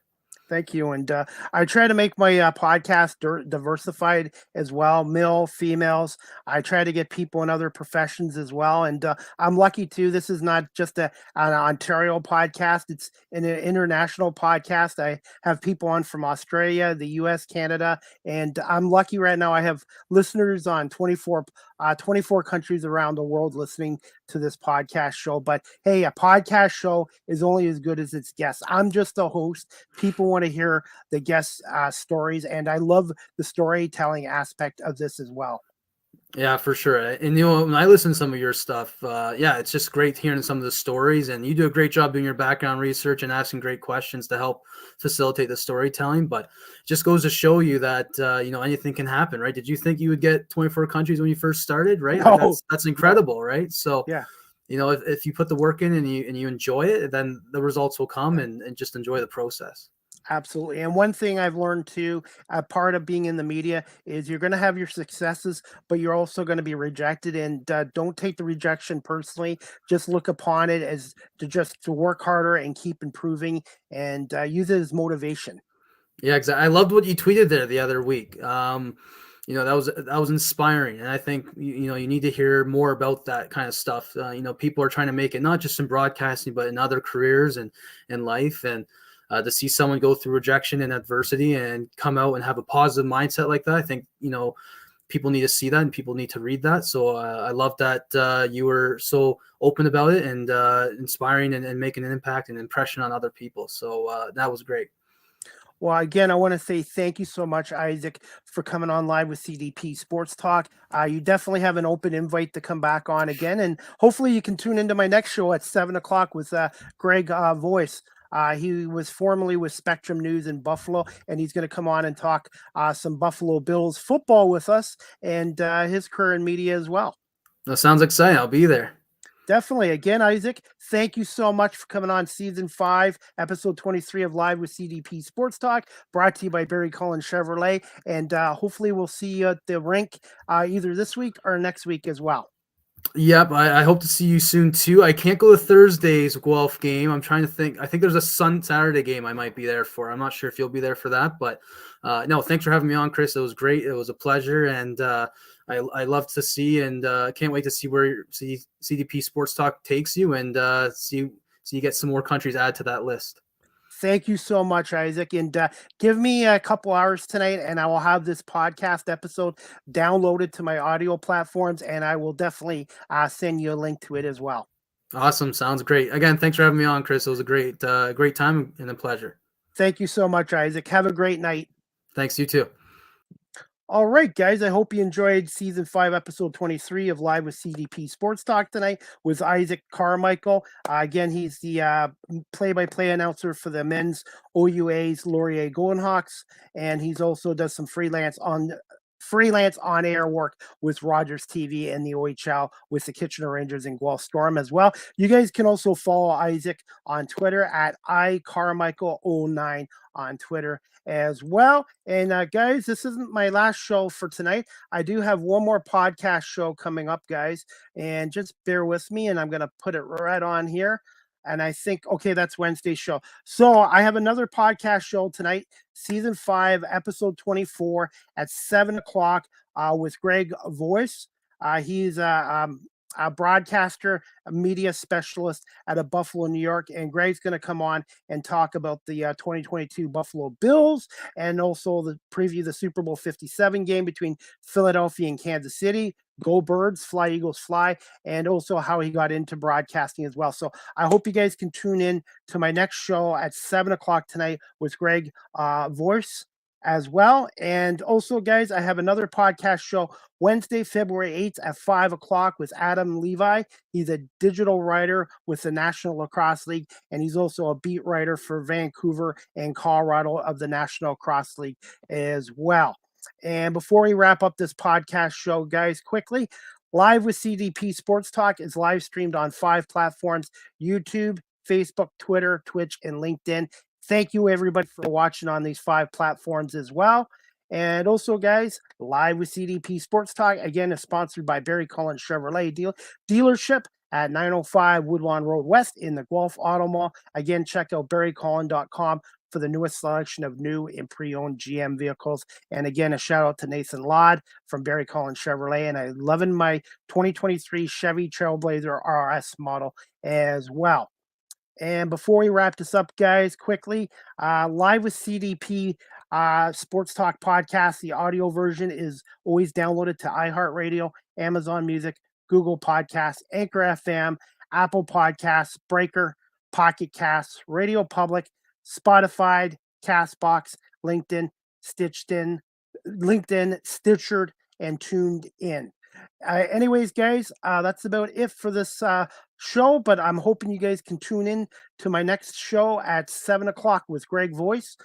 Thank you. And I try to make my podcast diversified as well, male, females. I try to get people in other professions as well. And I'm lucky too. This is not just an Ontario podcast. It's an international podcast. I have people on from Australia, the US, Canada. And I'm lucky right now. I have listeners on 24 countries around the world listening to this podcast show. But hey, a podcast show is only as good as its guests. I'm just a host. People want to hear the guests' stories, and I love the storytelling aspect of this as well. Yeah, for sure. And when I listen to some of your stuff, it's just great hearing some of the stories, and you do a great job doing your background research and asking great questions to help facilitate the storytelling. But it just goes to show you that anything can happen, right? Did you think you would get 24 countries when you first started, right? No. Like that's incredible, right? So yeah, if you put the work in and you enjoy it, then the results will come, and just enjoy the process. absolutely. And one thing I've learned too, a part of being in the media, is you're going to have your successes, but you're also going to be rejected. And don't take the rejection personally. Just look upon it as to work harder and keep improving, and use it as motivation. Yeah, exactly. I loved what you tweeted there the other week. That was inspiring, and I think you need to hear more about that kind of stuff. People are trying to make it not just in broadcasting, but in other careers and in life, and to see someone go through rejection and adversity and come out and have a positive mindset like that, I think people need to see that, and people need to read that. So I love that you were so open about it, and inspiring, and making an impact and impression on other people. So that was great. Well, again, I want to say thank you so much, Isaac, for coming on live with CDP Sports Talk. You definitely have an open invite to come back on again, and hopefully you can tune into my next show at 7 o'clock with Greg Voice. He was formerly with Spectrum News in Buffalo, and he's going to come on and talk some Buffalo Bills football with us, and his career in media as well. That sounds exciting. I'll be there. Definitely. Again, Isaac, thank you so much for coming on season 5, episode 23 of Live with CDP Sports Talk, brought to you by Barry Cullen Chevrolet. And hopefully we'll see you at the rink either this week or next week as well. Yep, I hope to see you soon too. I can't go to Thursday's Guelph game. I'm trying to think. I think there's a Saturday game I might be there for. I'm not sure if you'll be there for that, but no, thanks for having me on, Chris. It was great. It was a pleasure, and I love to see, and can't wait to see where CDP Sports Talk takes you, and see you get some more countries added to that list. Thank you so much, Isaac. And give me a couple hours tonight, and I will have this podcast episode downloaded to my audio platforms, and I will definitely send you a link to it as well. Awesome. Sounds great. Again, thanks for having me on, Chris. It was a great time and a pleasure. Thank you so much, Isaac. Have a great night. Thanks. You too. All right, guys, I hope you enjoyed season 5, episode 23 of Live with CDP Sports Talk tonight with Isaac Carmichael. Again, he's the play-by-play announcer for the men's OUA's Laurier Golden Hawks, and he's also does some freelance on freelance on-air work with Rogers TV and the OHL with the Kitchener Rangers and Guelph Storm as well. You guys can also follow Isaac on Twitter at iCarmichael09 on Twitter as well. And guys, this isn't my last show for tonight. I do have one more podcast show coming up, guys, and just bear with me, and I'm going to put it right on here. And I think, okay, that's Wednesday's show. So I have another podcast show tonight, season 5, episode 24 at 7 o'clock with Greg Voice. He's a broadcaster, a media specialist out of Buffalo, New York. And Greg's going to come on and talk about the 2022 Buffalo Bills and also the preview the Super Bowl 57 game between Philadelphia and Kansas City. Go Birds, Fly Eagles Fly, and also how he got into broadcasting as well. So I hope you guys can tune in to my next show at 7 o'clock tonight with Greg Voice as well. And also, guys, I have another podcast show Wednesday, February 8th at 5 o'clock with Adam Levi. He's a digital writer with the National Lacrosse League, and he's also a beat writer for Vancouver and Colorado of the National Lacrosse League as well. And before we wrap up this podcast show, guys, quickly, Live with CDP Sports Talk is live streamed on 5 platforms: YouTube, Facebook, Twitter, Twitch, and LinkedIn. Thank you, everybody, for watching on these 5 platforms as well. And also, guys, Live with CDP Sports Talk, again, is sponsored by Barry Cullen Chevrolet Dealership at 905 Woodlawn Road West in the Guelph Auto Mall. Again, check out barrycullen.com for the newest selection of new and pre-owned GM vehicles. And again, a shout out to Nathan Ladd from Barry Cullen Chevrolet. And I'm loving my 2023 Chevy Trailblazer RS model as well. And before we wrap this up, guys, quickly, Live with CDP Sports Talk podcast, the audio version is always downloaded to iHeartRadio, Amazon Music, Google Podcasts, Anchor FM, Apple Podcasts, Breaker, Pocket Casts, Radio Public, Spotify, Castbox, LinkedIn, Stitchered, and Tuned In. Anyways, guys, that's about it for this show, but I'm hoping you guys can tune in to my next show at 7 o'clock with Greg Voice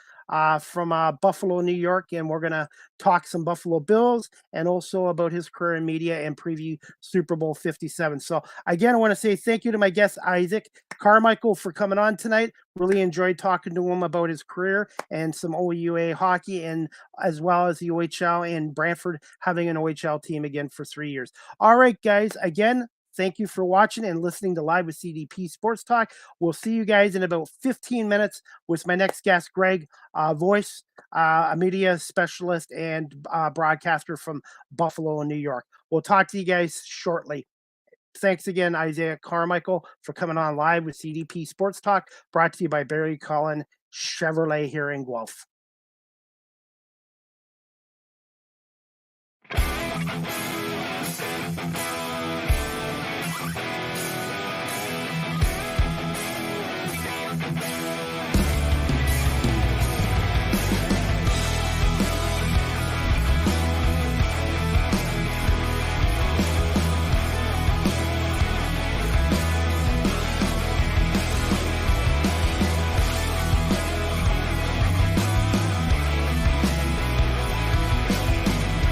from Buffalo, New York, and we're going to talk some Buffalo Bills and also about his career in media and preview Super Bowl 57. So again, I want to say thank you to my guest, Isaac Carmichael, for coming on tonight. Really enjoyed talking to him about his career and some OUA hockey, and as well as the OHL and Brantford having an OHL team again for 3 years. All right, guys, again, thank you for watching and listening to Live with CDP Sports Talk. We'll see you guys in about 15 minutes with my next guest, Greg Voice, a media specialist and broadcaster from Buffalo, New York. We'll talk to you guys shortly. Thanks again, Isaiah Carmichael, for coming on Live with CDP Sports Talk, brought to you by Barry Cullen Chevrolet here in Guelph.